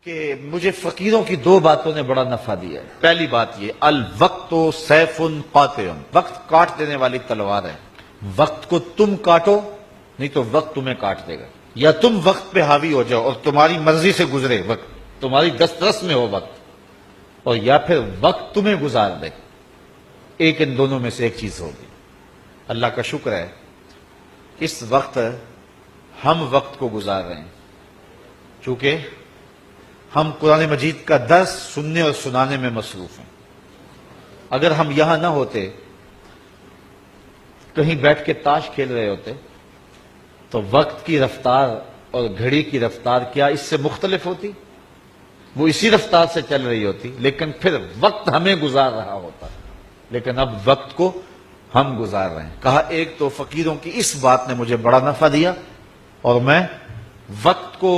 کہ مجھے فقیروں کی دو باتوں نے بڑا نفع دیا ہے۔ پہلی بات یہ، الوقت سیف قاطع، وقت کاٹ دینے والی تلوار ہے۔ وقت کو تم کاٹو نہیں تو وقت تمہیں کاٹ دے گا، یا تم وقت پہ حاوی ہو جاؤ اور تمہاری مرضی سے گزرے وقت، تمہاری دسترس میں ہو وقت، اور یا پھر وقت تمہیں گزار دے۔ ایک ان دونوں میں سے ایک چیز ہوگی۔ اللہ کا شکر ہے اس وقت ہم وقت کو گزار رہے ہیں، چونکہ ہم قرآن مجید کا درس سننے اور سنانے میں مصروف ہیں۔ اگر ہم یہاں نہ ہوتے، کہیں بیٹھ کے تاش کھیل رہے ہوتے، تو وقت کی رفتار اور گھڑی کی رفتار کیا اس سے مختلف ہوتی؟ وہ اسی رفتار سے چل رہی ہوتی، لیکن پھر وقت ہمیں گزار رہا ہوتا۔ لیکن اب وقت کو ہم گزار رہے ہیں۔ کہا ایک تو فقیروں کی اس بات نے مجھے بڑا نفع دیا اور میں وقت کو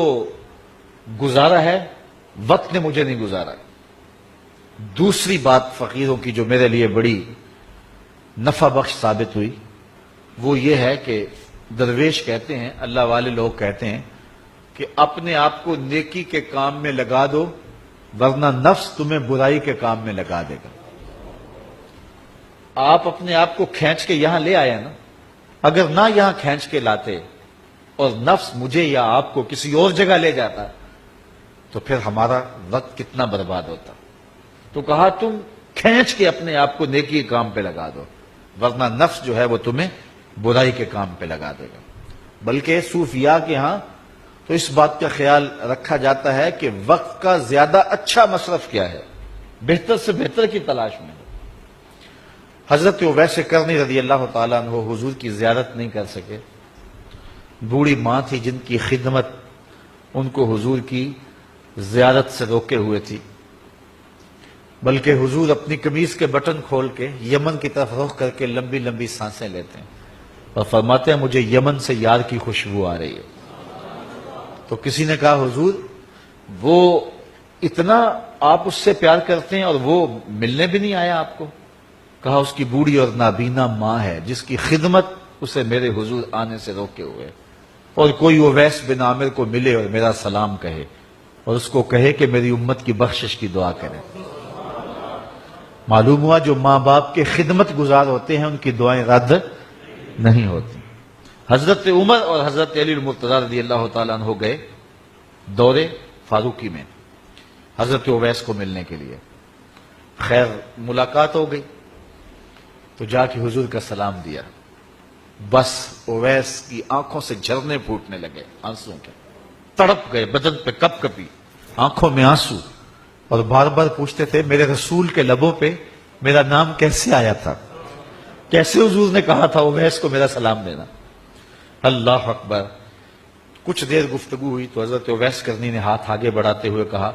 گزارا ہے، وقت نے مجھے نہیں گزارا۔ دوسری بات فقیروں کی جو میرے لیے بڑی نفع بخش ثابت ہوئی وہ یہ ہے کہ درویش کہتے ہیں، اللہ والے لوگ کہتے ہیں کہ اپنے آپ کو نیکی کے کام میں لگا دو ورنہ نفس تمہیں برائی کے کام میں لگا دے گا۔ آپ اپنے آپ کو کھینچ کے یہاں لے آئے نا، اگر نہ یہاں کھینچ کے لاتے اور نفس مجھے یا آپ کو کسی اور جگہ لے جاتا تو پھر ہمارا وقت کتنا برباد ہوتا۔ تو کہا تم کھینچ کے اپنے آپ کو نیکی کے کام پہ لگا دو ورنہ نفس جو ہے وہ تمہیں برائی کے کام پہ لگا دے گا۔ بلکہ صوفیاء کے ہاں تو اس بات کا خیال رکھا جاتا ہے کہ وقت کا زیادہ اچھا مصرف کیا ہے، بہتر سے بہتر کی تلاش میں۔ حضرت اویس کرنی رضی اللہ تعالیٰ عنہ حضور کی زیارت نہیں کر سکے۔ بوڑھی ماں تھی جن کی خدمت ان کو حضور کی زیارت سے روکے ہوئے تھی، بلکہ حضور اپنی قمیض کے بٹن کھول کے یمن کی طرف رخ کر کے لمبی لمبی سانسیں لیتے ہیں اور فرماتے ہیں مجھے یمن سے یار کی خوشبو آ رہی ہے۔ تو کسی نے کہا حضور وہ اتنا آپ اس سے پیار کرتے ہیں اور وہ ملنے بھی نہیں آیا آپ کو؟ کہا اس کی بوڑھی اور نابینا ماں ہے جس کی خدمت اسے میرے حضور آنے سے روکے ہوئے، اور کوئی اویس بن عامر کو ملے اور میرا سلام کہے اور اس کو کہے کہ میری امت کی بخشش کی دعا کرے۔ معلوم ہوا جو ماں باپ کے خدمت گزار ہوتے ہیں ان کی دعائیں رد نہیں ہوتی۔ حضرت عمر اور حضرت علی المرتضیٰ رضی اللہ تعالیٰ عنہ گئے دور فاروقی میں حضرت اویس کو ملنے کے لیے۔ خیر ملاقات ہو گئی تو جا کے حضور کا سلام دیا، بس اویس کی آنکھوں سے جھرنے پھوٹنے لگے آنسوں کے، تڑپ گئے، بدن پہ کپ کپی، آنکھوں میں آنسو، اور بار بار پوچھتے تھے میرے رسول کے لبوں پہ میرا نام کیسے آیا تھا، کیسے حضور نے کہا تھا اویس کو میرا سلام دینا۔ اللہ اکبر۔ کچھ دیر گفتگو ہوئی تو حضرت اویس کرنی نے ہاتھ آگے بڑھاتے ہوئے کہا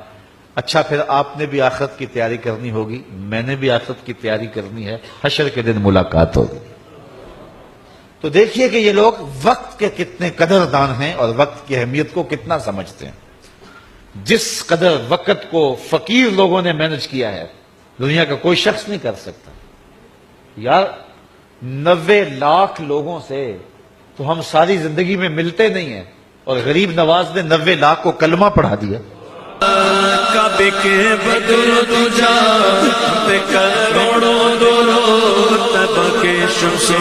اچھا پھر آپ نے بھی آخرت کی تیاری کرنی ہوگی، میں نے بھی آخرت کی تیاری کرنی ہے، حشر کے دن ملاقات ہوگی۔ تو دیکھیے کہ یہ لوگ وقت کے کتنے قدردان ہیں اور وقت کی اہمیت کو کتنا سمجھتے ہیں۔ جس قدر وقت کو فقیر لوگوں نے مینج کیا ہے دنیا کا کوئی شخص نہیں کر سکتا۔ یار 90 لاکھ لوگوں سے تو ہم ساری زندگی میں ملتے نہیں ہیں، اور غریب نواز نے 90 لاکھ کو کلمہ پڑھا دیا۔ کعبے کے بدر تجا کروڑوں درود تب کے شمس